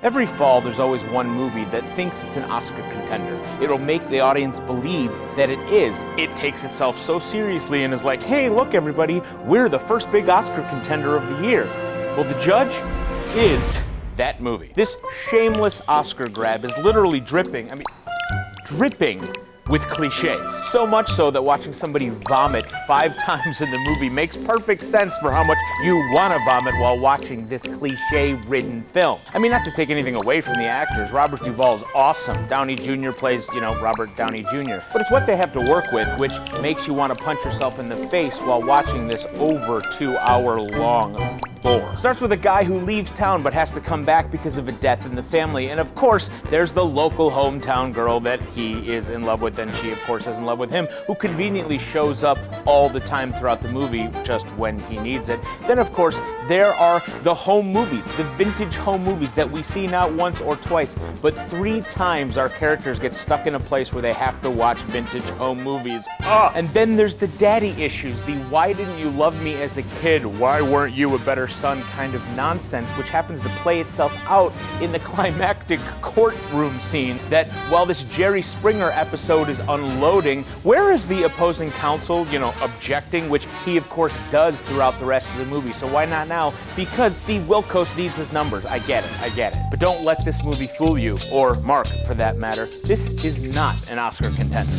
Every fall, there's always one movie that thinks it's an Oscar contender. It'll make the audience believe that it is. It takes itself so seriously and is like, hey, look everybody, we're the first big Oscar contender of the year. Well, the judge is that movie. This shameless Oscar grab is literally dripping with cliches. So much so that watching somebody vomit 5 times in the movie makes perfect sense for how much you want to vomit while watching this cliche-ridden film. I mean, not to take anything away from the actors. Robert Duvall's awesome. Downey Jr. plays, Robert Downey Jr. But it's what they have to work with, which makes you want to punch yourself in the face while watching this over 2-hour-long bore. Starts with a guy who leaves town but has to come back because of a death in the family. And of course, there's the local hometown girl that he is in love with, and she of course is in love with him, who conveniently shows up all the time throughout the movie just when he needs it. Then of course, there are the home movies, the vintage home movies that we see not once or twice, but 3 times our characters get stuck in a place where they have to watch vintage home movies. And then there's the daddy issues, the why didn't you love me as a kid, why weren't you a better son kind of nonsense, which happens to play itself out in the climactic courtroom scene that while this Jerry Springer episode is unloading, where is the opposing counsel, objecting, which he of course does throughout the rest of the movie. So why not now? Because Steve Wilkos needs his numbers. I get it. But don't let this movie fool you, or Mark for that matter. This is not an Oscar contender.